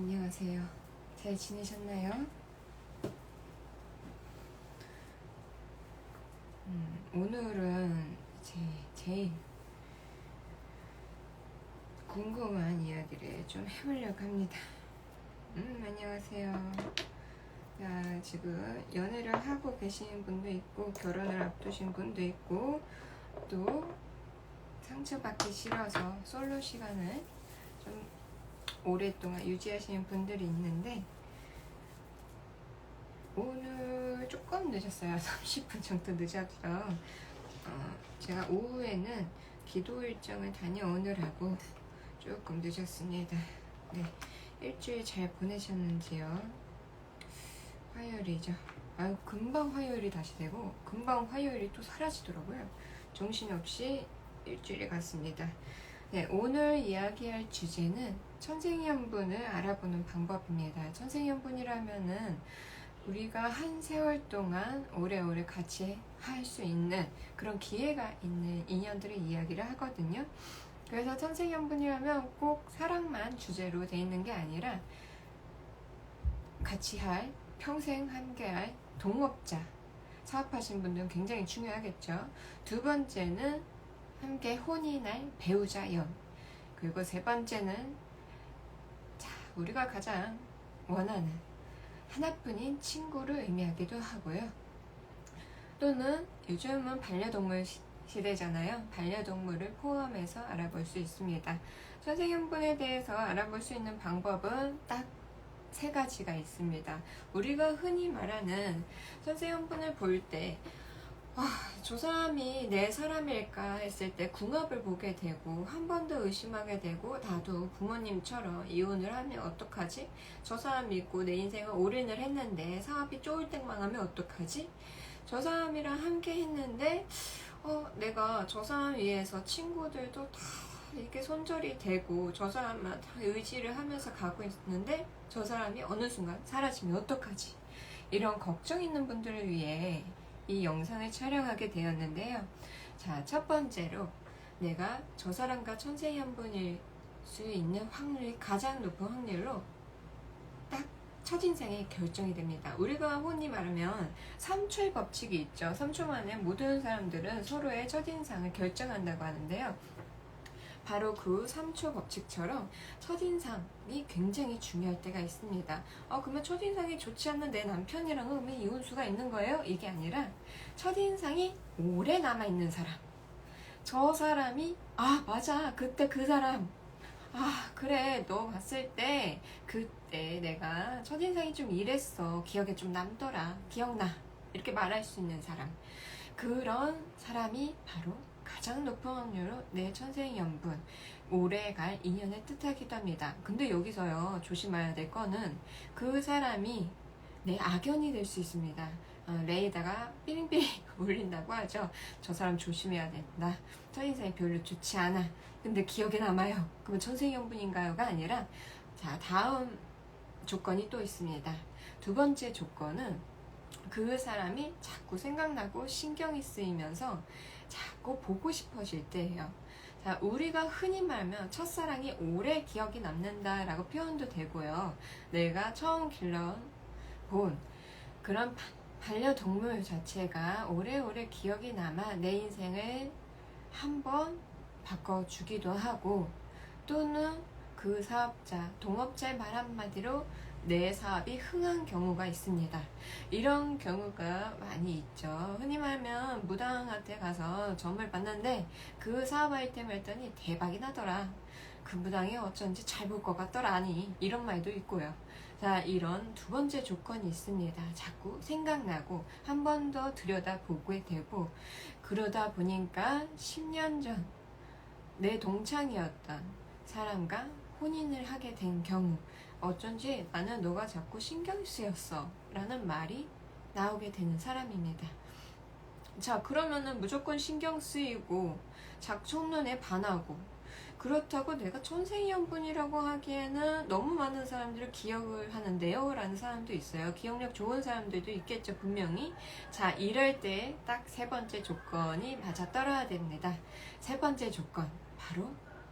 안녕하세요. 잘 지내셨나요? 오늘은 이제 제일 궁금한 이야기를 좀 해보려고 합니다. 안녕하세요. 자, 지금 연애를 하고 계시는 분도 있고, 결혼을 앞두신 분도 있고, 또 상처받기 싫어서 솔로 시간을 좀 오랫동안 유지하시는 분들이 있는데, 오늘 조금 늦었어요. 30분 정도 늦었죠. 제가 오후에는 기도 일정을 다녀오느라고 조금 늦었습니다. 네, 일주일 잘 보내셨는지요? 화요일이죠. 아유, 금방 화요일이 다시 되고 금방 화요일이 또 사라지더라고요. 정신없이 일주일이 갔습니다. 네, 오늘 이야기할 주제는 천생연분을 알아보는 방법입니다. 천생연분이라면은 우리가 한 세월 동안 오래오래 같이 할 수 있는 그런 기회가 있는 인연들의 이야기를 하거든요. 그래서 천생연분이라면 꼭 사랑만 주제로 돼 있는 게 아니라 같이 할, 평생 함께할 동업자, 사업하시는 분들은 굉장히 중요하겠죠. 두 번째는 함께 혼인할 배우자연, 그리고 세 번째는 우리가 가장 원하는 하나뿐인 친구를 의미하기도 하고요. 또는 요즘은 반려동물 시대잖아요. 반려동물을 포함해서 알아볼 수 있습니다. 천생연분에 대해서 알아볼 수 있는 방법은 딱 세 가지가 있습니다. 우리가 흔히 말하는 천생연분을 볼 때 저 사람이 내 사람일까 했을 때 궁합을 보게 되고 한 번 더 의심하게 되고, 나도 부모님처럼 이혼을 하면 어떡하지? 저 사람 믿고 내 인생을 올인을 했는데 사업이 쪼을땡만 하면 어떡하지? 저 사람이랑 함께 했는데 내가 저 사람 위해서 친구들도 다 이렇게 손절이 되고 저 사람만 다 의지를 하면서 가고 있는데 저 사람이 어느 순간 사라지면 어떡하지? 이런 걱정 있는 분들을 위해 이 영상을 촬영하게 되었는데요. 자, 첫 번째로 내가 저 사람과 천생연분일 수 있는 확률이 가장 높은 확률로 딱 첫인상에 결정이 됩니다. 우리가 흔히 말하면 3초의 법칙이 있죠. 3초 만에 모든 사람들은 서로의 첫인상을 결정한다고 하는데요. 바로 그 3초 법칙처럼 첫인상이 굉장히 중요할 때가 있습니다. 그러면 첫인상이 좋지 않는 내 남편이랑은 왜 이혼수가 있는 거예요? 이게 아니라 첫인상이 오래 남아있는 사람, 저 사람이 맞아, 그때 그 사람, 그래, 너 봤을 때 그때 내가 첫인상이 좀 이랬어, 기억에 좀 남더라, 기억나, 이렇게 말할 수 있는 사람, 그런 사람이 바로 가장 높은 확률로 내 천생연분, 오래갈 인연을 뜻하기도 합니다. 근데 여기서요, 조심해야 될 거는 그 사람이 내 악연이 될 수 있습니다. 레이더가 삐링삐링 울린다고 하죠. 저 사람 조심해야 된다. 첫인상이 별로 좋지 않아. 근데 기억에 남아요. 그러면 천생연분인가요가 아니라, 자, 다음 조건이 또 있습니다. 두 번째 조건은 그 사람이 자꾸 생각나고 신경이 쓰이면서 자꾸 보고 싶어질 때예요. 자, 우리가 흔히 말하면 첫사랑이 오래 기억이 남는다라고 표현도 되고요. 내가 처음 길러본 그런 반려동물 자체가 오래오래 기억이 남아 내 인생을 한번 바꿔주기도 하고, 또는 그 사업자, 동업자의 말 한마디로 내 사업이 흥한 경우가 있습니다. 이런 경우가 많이 있죠. 흔히 말하면 무당한테 가서 점을 봤는데 그 사업 아이템을 했더니 대박이 나더라, 그 무당이 어쩐지 잘 볼 것 같더라니, 이런 말도 있고요. 자, 이런 두 번째 조건이 있습니다. 자꾸 생각나고 한 번 더 들여다보게 되고, 그러다 보니까 10년 전 내 동창이었던 사람과 혼인을 하게 된 경우, 어쩐지 나는 너가 자꾸 신경 쓰였어 라는 말이 나오게 되는 사람입니다. 자, 그러면은 무조건 신경 쓰이고 첫눈에 반하고, 그렇다고 내가 천생연분이라고 하기에는 너무 많은 사람들을 기억을 하는데요 라는 사람도 있어요. 기억력 좋은 사람들도 있겠죠, 분명히. 자, 이럴 때 딱 세 번째 조건이 맞아떨어야 됩니다. 세 번째 조건, 바로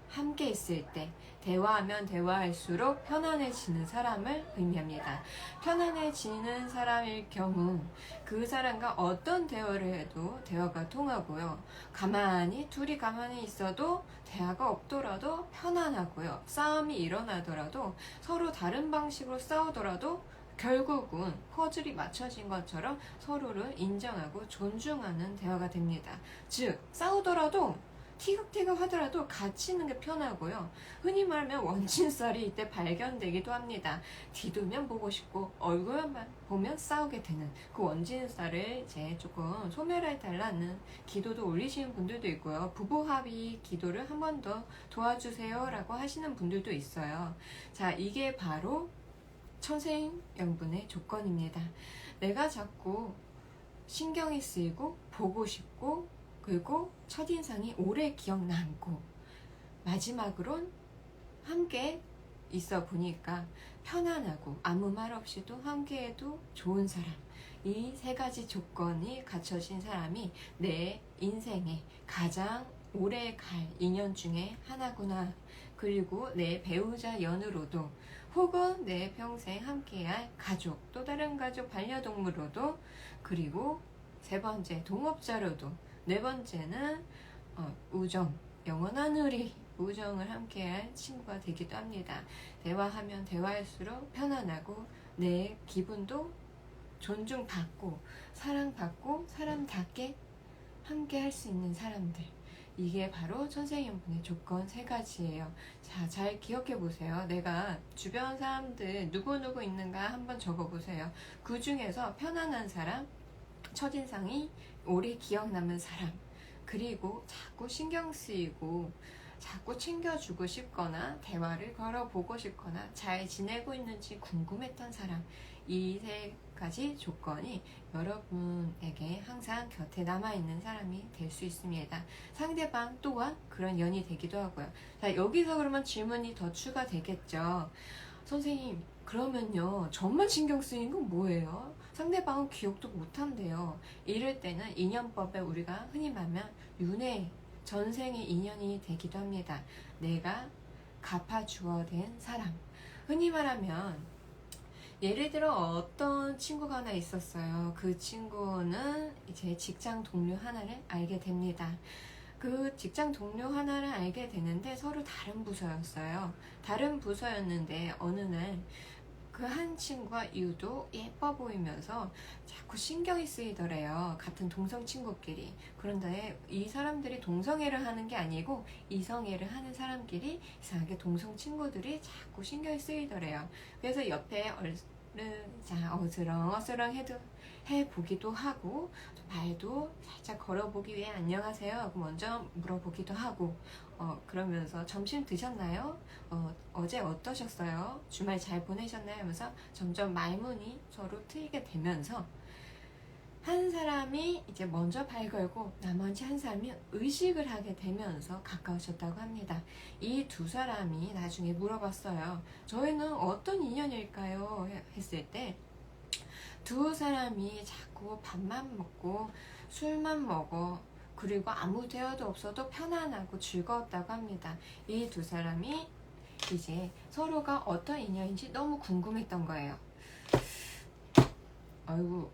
함께 있을 때, 대화하면 대화할수록 편안해지는 사람을 의미합니다. 편안해지는 사람일 경우 그 사람과 어떤 대화를 해도 대화가 통하고요. 둘이 가만히 있어도 대화가 없더라도 편안하고요. 싸움이 일어나더라도 서로 다른 방식으로 싸우더라도 결국은 퍼즐이 맞춰진 것처럼 서로를 인정하고 존중하는 대화가 됩니다. 즉, 싸우더라도 티격태격 하더라도 같이 있는 게 편하고요. 흔히 말하면 원진살이 이때 발견되기도 합니다. 뒤돌면 보고 싶고 얼굴만 보면 싸우게 되는 그 원진살을 이제 조금 소멸해달라는 기도도 올리시는 분들도 있고요. 부부합의 기도를 한 번 더 도와주세요 라고 하시는 분들도 있어요. 자, 이게 바로 천생연분의 조건입니다. 내가 자꾸 신경이 쓰이고 보고 싶고 그리고 첫인상이 오래 기억 남고 마지막으론 함께 있어 보니까 편안하고 아무 말 없이도 함께해도 좋은 사람, 이 세 가지 조건이 갖춰진 사람이 내 인생에 가장 오래 갈 인연 중에 하나구나. 그리고 내 배우자 연으로도 혹은 내 평생 함께할 가족, 또 다른 가족 반려동물로도, 그리고 세 번째 동업자로도, 네 번째는 우정, 영원한 우리 우정을 함께할 친구가 되기도 합니다. 대화하면 대화할수록 편안하고 내 기분도 존중받고 사랑받고 사람답게 함께 할 수 있는 사람들, 이게 바로 천생연분의 조건 세 가지예요. 자, 잘 기억해 보세요. 내가 주변 사람들 누구누구 있는가 한번 적어 보세요. 그 중에서 편안한 사람, 첫인상이 오래 기억 남은 사람, 그리고 자꾸 신경 쓰이고 자꾸 챙겨주고 싶거나 대화를 걸어보고 싶거나 잘 지내고 있는지 궁금했던 사람, 이 세 가지 조건이 여러분에게 항상 곁에 남아있는 사람이 될 수 있습니다. 상대방 또한 그런 연이 되기도 하고요. 자, 여기서 그러면 질문이 더 추가되겠죠. 선생님, 그러면요, 저만 신경 쓰이는 건 뭐예요? 상대방은 기억도 못한대요. 이럴 때는 인연법에 우리가 흔히 말하면 윤회, 전생의 인연이 되기도 합니다. 내가 갚아주어야 된 사람. 흔히 말하면 예를 들어 어떤 친구가 하나 있었어요. 그 친구는 이제 직장 동료 하나를 알게 됩니다. 그 직장 동료 하나를 알게 되는데 서로 다른 부서였어요. 다른 부서였는데 어느 날 그 한 친구가 유독 예뻐 보이면서 자꾸 신경이 쓰이더래요. 같은 동성 친구끼리. 그런데 이 사람들이 동성애를 하는 게 아니고 이성애를 하는 사람끼리 이상하게 동성 친구들이 자꾸 신경이 쓰이더래요. 그래서 옆에 어스렁어스렁 해보기도 하고 말도 살짝 걸어보기 위해 안녕하세요 하고 먼저 물어보기도 하고 그러면서 점심 드셨나요? 어제 어떠셨어요? 주말 잘 보내셨나요? 하면서 점점 말문이 서로 트이게 되면서 한 사람이 이제 먼저 발 걸고 나머지 한 사람이 의식을 하게 되면서 가까워졌다고 합니다. 이 두 사람이 나중에 물어봤어요. 저희는 어떤 인연일까요? 했을 때 두 사람이 자꾸 밥만 먹고 술만 먹어. 그리고 아무 대화도 없어도 편안하고 즐거웠다고 합니다. 이 두 사람이 이제 서로가 어떤 인연인지 너무 궁금했던 거예요. 아이고,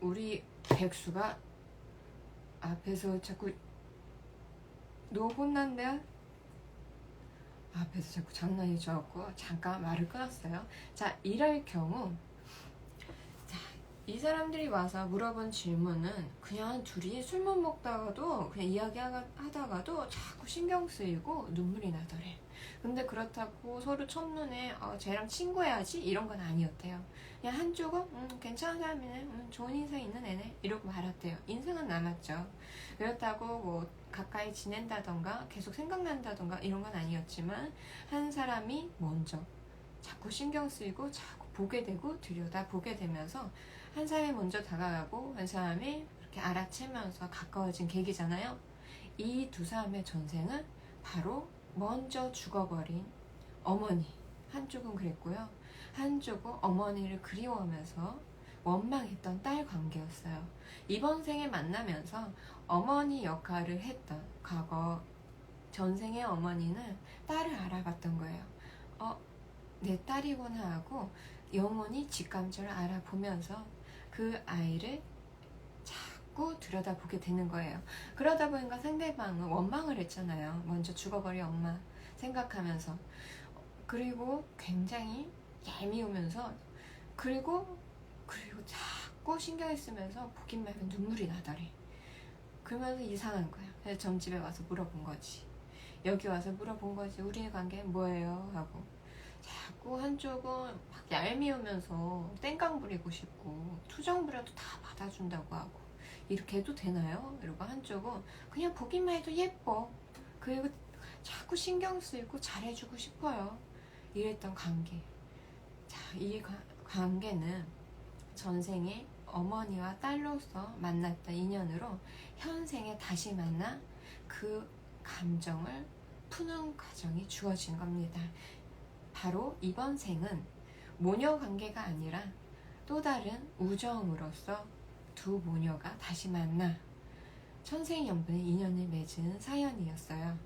우리 백수가 앞에서 자꾸 너 혼난대? 앞에서 자꾸 장난이 져갖고 잠깐 말을 끊었어요. 자, 이럴 경우 이 사람들이 와서 물어본 질문은 그냥 둘이 술만 먹다가도 그냥 이야기하다가도 자꾸 신경 쓰이고 눈물이 나더래. 근데 그렇다고 서로 첫눈에 쟤랑 친구해야지 이런 건 아니었대요. 그냥 한쪽은 괜찮은 사람이네, 좋은 인상 있는 애네 이러고 말았대요. 인생은 남았죠. 그렇다고 뭐 가까이 지낸다던가 계속 생각난다던가 이런 건 아니었지만 한 사람이 먼저 자꾸 신경 쓰이고 자꾸 보게 되고 들여다보게 되면서 한 사람이 먼저 다가가고 한 사람이 이렇게 알아채면서 가까워진 계기잖아요. 이 두 사람의 전생은 바로 먼저 죽어버린 어머니, 한쪽은 그랬고요. 한쪽은 어머니를 그리워하면서 원망했던 딸 관계였어요. 이번 생에 만나면서 어머니 역할을 했던 과거 전생의 어머니는 딸을 알아봤던 거예요. 내 딸이구나 하고 영혼이 직감적으로 알아보면서 그 아이를 자꾸 들여다보게 되는 거예요. 그러다 보니까 상대방은 원망을 했잖아요. 먼저 죽어버린 엄마 생각하면서. 그리고 굉장히 얄미우면서 그리고 자꾸 신경을 쓰면서 보기만 하면 눈물이 나더래. 그러면서 이상한 거야. 그래서 점집에 와서 물어본 거지. 여기 와서 물어본 거지. 우리 관계 뭐예요? 하고 자꾸 한쪽은 막 얄미우면서 땡깡 부리고 싶고 투정 부려도 다 받아준다고 하고 이렇게 해도 되나요? 이러고 한쪽은 그냥 보기만 해도 예뻐. 그리고 자꾸 신경 쓰이고 잘해주고 싶어요. 이랬던 관계. 자, 이 관계는 전생에 어머니와 딸로서 만났던 인연으로 현생에 다시 만나 그 감정을 푸는 과정이 주어진 겁니다. 바로 이번 생은 모녀 관계가 아니라 또 다른 우정으로서 두 모녀가 다시 만나 천생연분의 인연을 맺은 사연이었어요.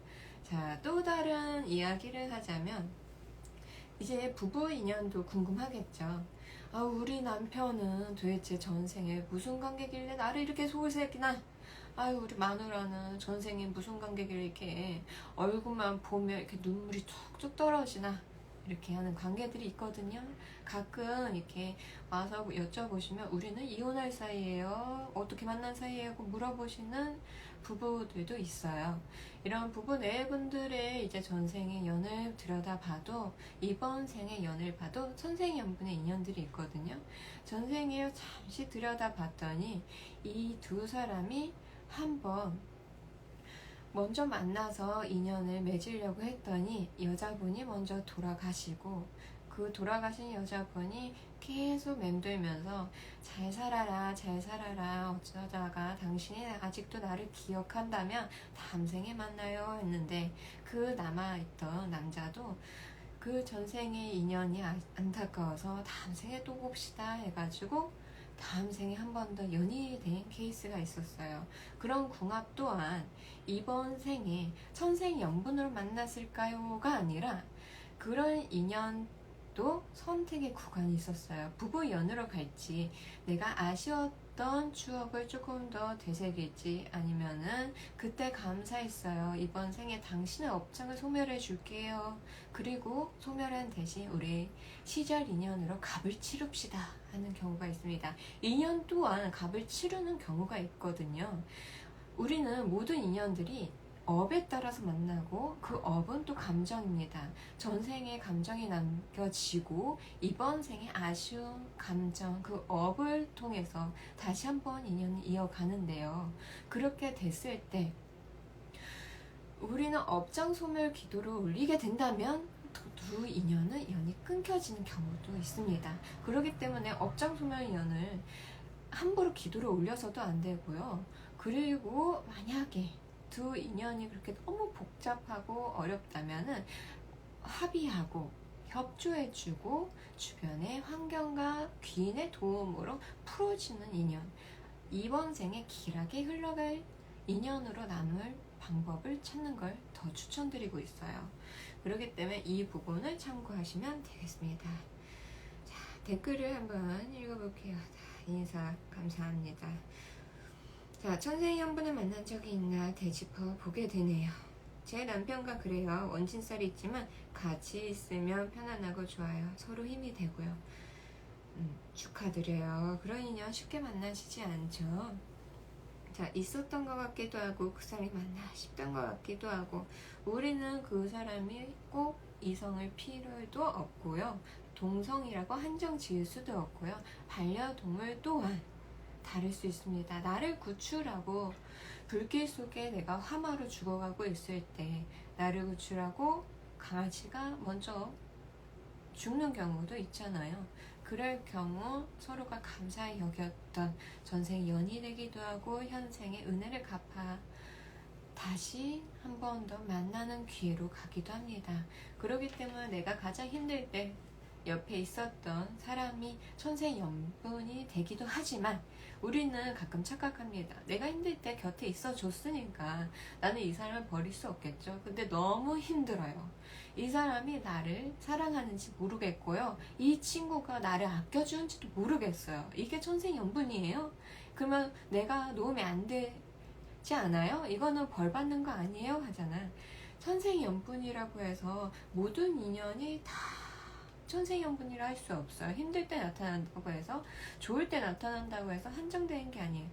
자, 또 다른 이야기를 하자면 이제 부부 인연도 궁금하겠죠. 우리 남편은 도대체 전생에 무슨 관계길래 나를 이렇게 속을새기나? 우리 마누라는 전생에 무슨 관계길래 이렇게 얼굴만 보면 이렇게 눈물이 툭툭 떨어지나? 이렇게 하는 관계들이 있거든요. 가끔 이렇게 와서 여쭤보시면 우리는 이혼할 사이예요. 어떻게 만난 사이예요? 물어보시는 부부들도 있어요. 이런 부부 네 분들의 이제 전생의 연을 들여다봐도 이번 생의 연을 봐도 천생연분의 인연들이 있거든요. 전생에 잠시 들여다봤더니 이 두 사람이 한번 먼저 만나서 인연을 맺으려고 했더니 여자분이 먼저 돌아가시고 그 돌아가신 여자분이 계속 맴돌면서 잘 살아라 잘 살아라 어쩌다가 당신이 아직도 나를 기억한다면 다음 생에 만나요 했는데 그 남아있던 남자도 그 전생의 인연이 안타까워서 다음 생에 또 봅시다 해가지고 다음 생에 한 번 더 연인이 된 케이스가 있었어요. 그런 궁합 또한 이번 생에 천생연분으로 만났을까요가 아니라 그런 인연도 선택의 구간이 있었어요. 부부연으로 갈지 내가 아쉬웠던 추억을 조금 더 되새길지 아니면은 그때 감사했어요. 이번 생에 당신의 업장을 소멸해 줄게요. 그리고 소멸한 대신 우리 시절 인연으로 값을 치릅시다 하는 경우가 있습니다. 인연 또한 값을 치르는 경우가 있거든요. 우리는 모든 인연들이 업에 따라서 만나고 그 업은 또 감정입니다. 전생에 감정이 남겨지고 이번 생에 아쉬운 감정 그 업을 통해서 다시 한번 인연을 이어가는데요. 그렇게 됐을 때 우리는 업장 소멸 기도를 올리게 된다면 두 인연은 연이 끊겨지는 경우도 있습니다. 그렇기 때문에 업장 소멸 인연을 함부로 기도를 올려서도 안 되고요. 그리고 만약에 두 인연이 그렇게 너무 복잡하고 어렵다면은 합의하고 협조해주고 주변의 환경과 귀인의 도움으로 풀어지는 인연, 이번 생에 길하게 흘러갈 인연으로 남을 방법을 찾는 걸 더 추천드리고 있어요. 그렇기 때문에 이 부분을 참고하시면 되겠습니다. 자, 댓글을 한번 읽어볼게요. 인사 감사합니다. 자, 천생연분을 만난 적이 있나 되짚어 보게 되네요. 제 남편과 그래요. 원친살이 있지만 같이 있으면 편안하고 좋아요. 서로 힘이 되고요. 축하드려요. 그런 인연 쉽게 만나시지 않죠. 자, 있었던 것 같기도 하고 그 사람이 맞나 싶던 것 같기도 하고 우리는 그 사람이 꼭 이성을 필요도 없고요. 동성이라고 한정 지을 수도 없고요. 반려동물 또한 다를 수 있습니다. 나를 구출하고 불길 속에 내가 화마로 죽어가고 있을 때 나를 구출하고 강아지가 먼저 죽는 경우도 있잖아요. 그럴 경우 서로가 감사히 여겼던 전생 연이 되기도 하고 현생의 은혜를 갚아 다시 한 번 더 만나는 기회로 가기도 합니다. 그렇기 때문에 내가 가장 힘들 때 옆에 있었던 사람이 천생연분이 되기도 하지만 우리는 가끔 착각합니다. 내가 힘들 때 곁에 있어 줬으니까 나는 이 사람을 버릴 수 없겠죠. 근데 너무 힘들어요. 이 사람이 나를 사랑하는지 모르겠고요. 이 친구가 나를 아껴주는지도 모르겠어요. 이게 천생연분이에요? 그러면 내가 놓으면 안 되지 않아요? 이거는 벌 받는 거 아니에요? 하잖아. 천생연분이라고 해서 모든 인연이 다 천생연분이라 할 수 없어요. 힘들 때 나타난다고 해서, 좋을 때 나타난다고 해서 한정되는 게 아니에요.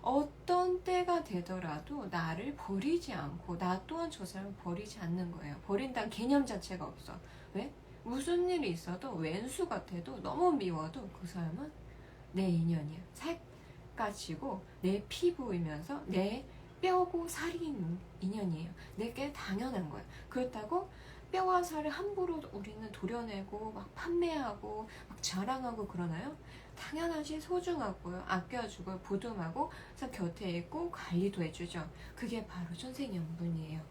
어떤 때가 되더라도 나를 버리지 않고 나 또한 저 사람을 버리지 않는 거예요. 버린다는 개념 자체가 없어. 왜? 무슨 일이 있어도 왼수 같아도 너무 미워도 그 사람은 내 인연이야. 살갗이고 내 피부이면서 내 뼈고 살인 인연이에요. 내게 당연한 거야. 그렇다고 뼈와 살을 함부로 우리는 도려내고 막 판매하고 막 자랑하고 그러나요? 당연하지. 소중하고요. 아껴주고 보듬하고 그래서 곁에 있고 관리도 해주죠. 그게 바로 천생연분이에요.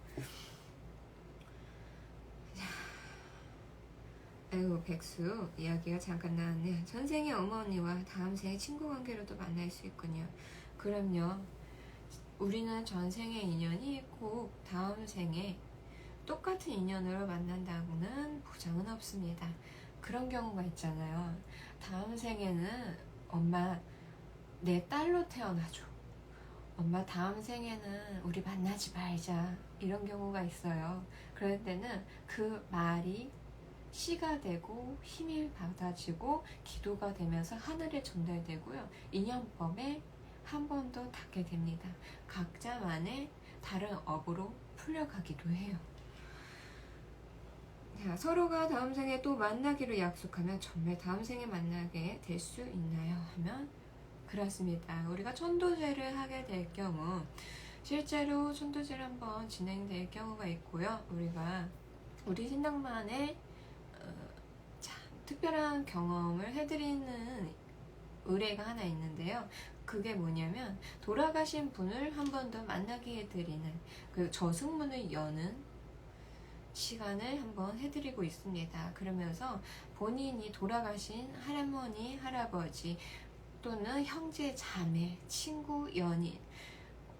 아이고 백수 이야기가 잠깐 나왔네요. 전생의 어머니와 다음 생의 친구 관계로도 만날 수 있군요. 그럼요. 우리는 전생의 인연이 꼭 다음 생에 똑같은 인연으로 만난다고는 보장은 없습니다. 그런 경우가 있잖아요. 다음 생에는 엄마 내 딸로 태어나줘. 엄마 다음 생에는 우리 만나지 말자. 이런 경우가 있어요. 그럴 때는 그 말이 씨가 되고 힘이 받아지고 기도가 되면서 하늘에 전달되고요. 인연법에 한 번 더 닿게 됩니다. 각자만의 다른 업으로 풀려가기도 해요. 자, 서로가 다음 생에 또 만나기로 약속하면 정말 다음 생에 만나게 될 수 있나요? 하면 그렇습니다. 우리가 천도제를 하게 될 경우 실제로 천도제를 한번 진행될 경우가 있고요. 우리가 우리 신당만의 특별한 경험을 해드리는 의뢰가 하나 있는데요. 그게 뭐냐면 돌아가신 분을 한 번 더 만나게 해드리는 그 저승문을 여는 시간을 한번 해드리고 있습니다. 그러면서 본인이 돌아가신 할머니, 할아버지 또는 형제, 자매, 친구, 연인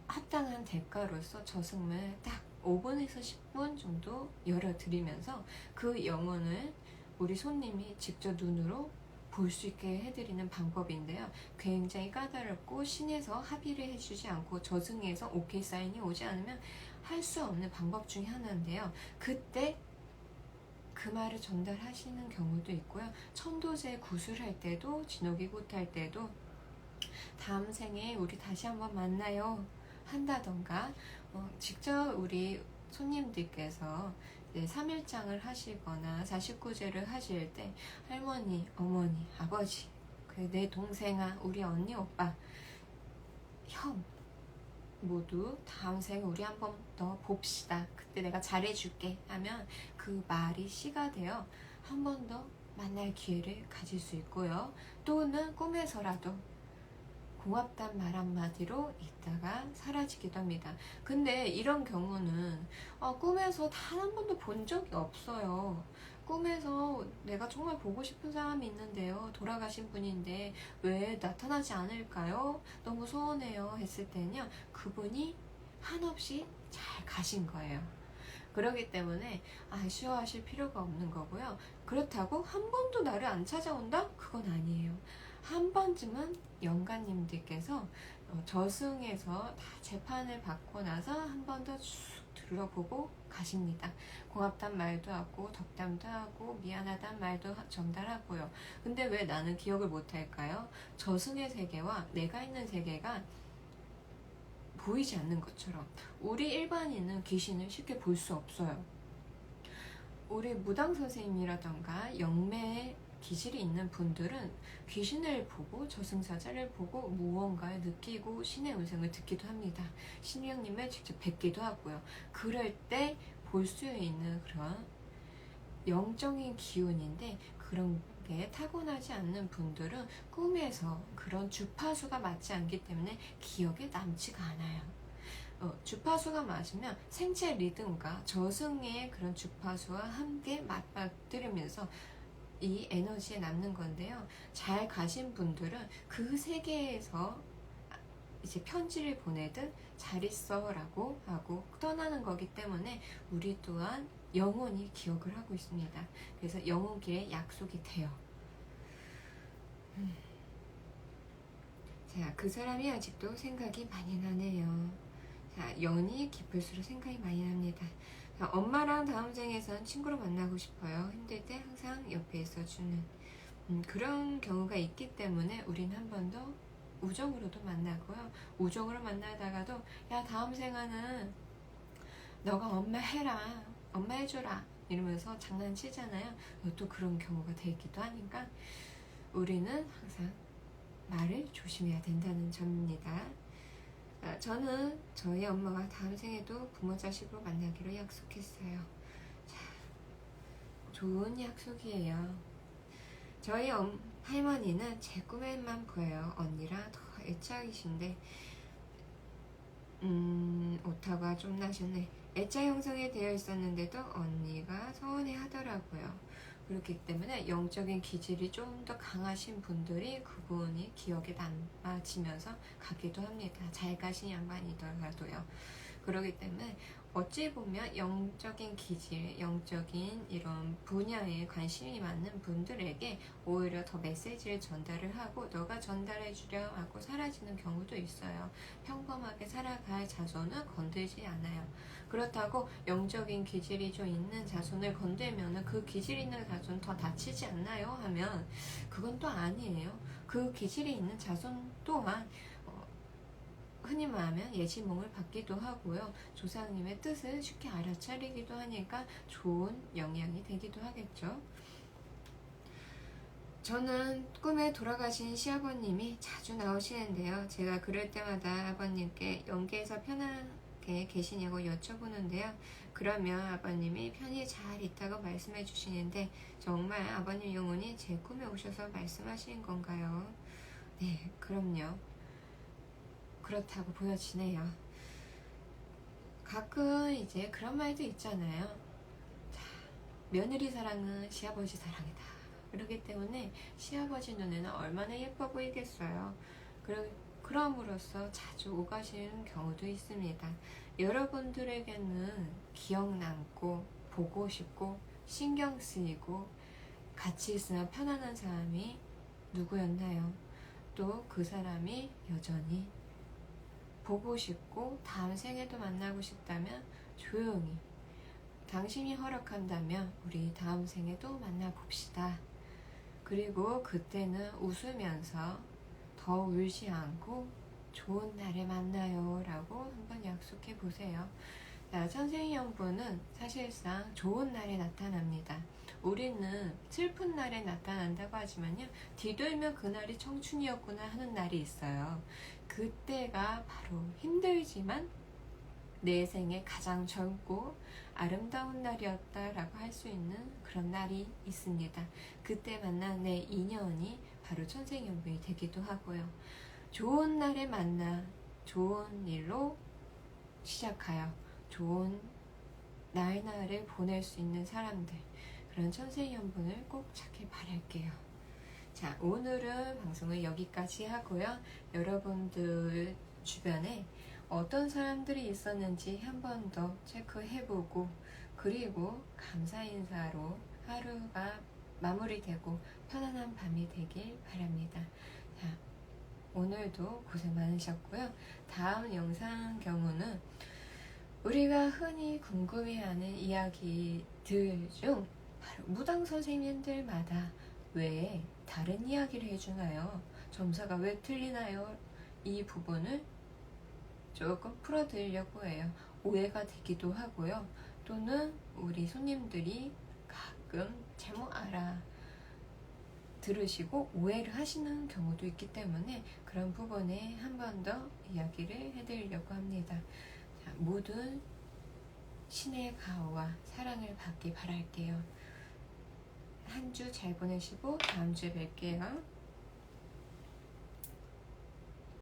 합당한 대가로서 저승문을 딱 5분에서 10분 정도 열어드리면서 그 영혼을 우리 손님이 직접 눈으로 볼 수 있게 해드리는 방법인데요. 굉장히 까다롭고 신에서 합의를 해주지 않고 저승에서 오케이 사인이 오지 않으면 할 수 없는 방법 중에 하나인데요. 그때 그 말을 전달하시는 경우도 있고요. 천도제 구술할 때도 진옥이 굿할 때도 다음 생에 우리 다시 한번 만나요 한다던가 직접 우리 손님들께서 3일장을 하시거나 49제를 하실 때 할머니, 어머니, 아버지, 내 동생아, 우리 언니, 오빠, 형 모두 다음 생에 우리 한번 더 봅시다. 그때 내가 잘해줄게 하면 그 말이 씨가 되어 한 번 더 만날 기회를 가질 수 있고요. 또는 꿈에서라도 고맙단 말 한마디로 있다가 사라지기도 합니다. 근데 이런 경우는 꿈에서 단 한 번도 본 적이 없어요. 꿈에서 내가 정말 보고 싶은 사람이 있는데요. 돌아가신 분인데 왜 나타나지 않을까요? 너무 소원해요 했을 때는요. 그분이 한없이 잘 가신 거예요. 그렇기 때문에 아쉬워하실 필요가 없는 거고요. 그렇다고 한 번도 나를 안 찾아온다? 그건 아니에요. 한 번쯤은 영가님들께서 저승에서 다 재판을 받고 나서 한 번 더 쭉 둘러보고 가십니다. 고맙단 말도 하고 덕담도 하고 미안하단 말도 전달하고요. 근데 왜 나는 기억을 못할까요? 저승의 세계와 내가 있는 세계가 보이지 않는 것처럼 우리 일반인은 귀신을 쉽게 볼 수 없어요. 우리 무당 선생님이라던가 영매의 기질이 있는 분들은 귀신을 보고 저승사자를 보고 무언가를 느끼고 신의 음성을 듣기도 합니다. 신령님을 직접 뵙기도 하고요. 그럴 때 볼 수 있는 그런 영적인 기운인데 그런 게 타고나지 않는 분들은 꿈에서 그런 주파수가 맞지 않기 때문에 기억에 남지가 않아요. 주파수가 맞으면 생체 리듬과 저승의 그런 주파수와 함께 맞받들으면서 이 에너지에 남는 건데요. 잘 가신 분들은 그 세계에서 이제 편지를 보내듯 잘 있어 라고 하고 떠나는 거기 때문에 우리 또한 영원히 기억을 하고 있습니다. 그래서 영혼길에 약속이 돼요. 자, 그 사람이 아직도 생각이 많이 나네요. 자, 연이 깊을수록 생각이 많이 납니다. 자, 엄마랑 다음 생에선 친구로 만나고 싶어요. 힘들 때 항상 옆에 있어주는 그런 경우가 있기 때문에 우린 한 번 더 우정으로도 만나고요. 우정으로 만나다가도 야, 다음 생에는 너가 엄마 해라, 엄마 해줘라 이러면서 장난치잖아요. 또 그런 경우가 되기도 하니까 우리는 항상 말을 조심해야 된다는 점입니다. 저는 저희 엄마와 다음 생에도 부모 자식으로 만나기로 약속했어요. 자, 좋은 약속이에요. 저희 할머니는 제 꿈에만 보여요. 언니랑 더 애착이신데 오타가 좀 나셨네. 애착 형성이 되어 있었는데도 언니가 서운해 하더라고요. 그렇기 때문에 영적인 기질이 좀 더 강하신 분들이 그분이 기억에 남아지면서 가기도 합니다. 잘 가신 양반이더라도요. 그렇기 때문에 어찌 보면 영적인 기질, 영적인 이런 분야에 관심이 많은 분들에게 오히려 더 메시지를 전달을 하고 너가 전달해 주려 하고 사라지는 경우도 있어요. 평범하게 살아갈 자손은 건들지 않아요. 그렇다고 영적인 기질이 좀 있는 자손을 건들면 그 기질 있는 자손 더 다치지 않나요? 하면 그건 또 아니에요. 그 기질이 있는 자손 또한 흔히 말하면 예지몽을 받기도 하고요. 조상님의 뜻을 쉽게 알아차리기도 하니까 좋은 영향이 되기도 하겠죠. 저는 꿈에 돌아가신 시아버님이 자주 나오시는데요. 제가 그럴 때마다 아버님께 연계에서 편하게 계시냐고 여쭤보는데요. 그러면 아버님이 편히 잘 있다고 말씀해 주시는데 정말 아버님 영혼이 제 꿈에 오셔서 말씀하시는 건가요? 네, 그럼요. 그렇다고 보여지네요. 가끔 이제 그런 말도 있잖아요. 자, 며느리 사랑은 시아버지 사랑이다. 그렇기 때문에 시아버지 눈에는 얼마나 예뻐 보이겠어요. 그럼으로써 자주 오가시는 경우도 있습니다. 여러분들에게는 기억 남고 보고 싶고 신경 쓰이고 같이 있으면 편안한 사람이 누구였나요? 또 그 사람이 여전히 보고 싶고 다음 생에도 만나고 싶다면 조용히 당신이 허락한다면 우리 다음 생에도 만나봅시다. 그리고 그때는 웃으면서 더 울지 않고 좋은 날에 만나요 라고 한번 약속해 보세요. 자, 천생연분은 사실상 좋은 날에 나타납니다. 우리는 슬픈 날에 나타난다고 하지만요, 뒤돌면 그날이 청춘이었구나 하는 날이 있어요. 그때가 바로 힘들지만 내 생에 가장 젊고 아름다운 날이었다라고 할 수 있는 그런 날이 있습니다. 그때 만난 내 인연이 바로 천생연분이 되기도 하고요. 좋은 날에 만나 좋은 일로 시작하여 좋은 날을 보낼 수 있는 사람들, 그런 천생연분을 꼭 찾길 바랄게요. 자, 오늘은 방송을 여기까지 하고요. 여러분들 주변에 어떤 사람들이 있었는지 한 번 더 체크해보고, 그리고 감사 인사로 하루가 마무리되고 편안한 밤이 되길 바랍니다. 자, 오늘도 고생 많으셨고요. 다음 영상 경우는 우리가 흔히 궁금해하는 이야기들 중 바로 무당 선생님들마다 왜 다른 이야기를 해주나요? 점사가 왜 틀리나요? 이 부분을 조금 풀어드리려고 해요. 오해가 되기도 하고요. 또는 우리 손님들이 가끔 잘못 들으시고 오해를 하시는 경우도 있기 때문에 그런 부분에 한 번 더 이야기를 해드리려고 합니다. 자, 모든 신의 가호와 사랑을 받기 바랄게요. 한 주 잘 보내시고 다음 주에 뵐게요.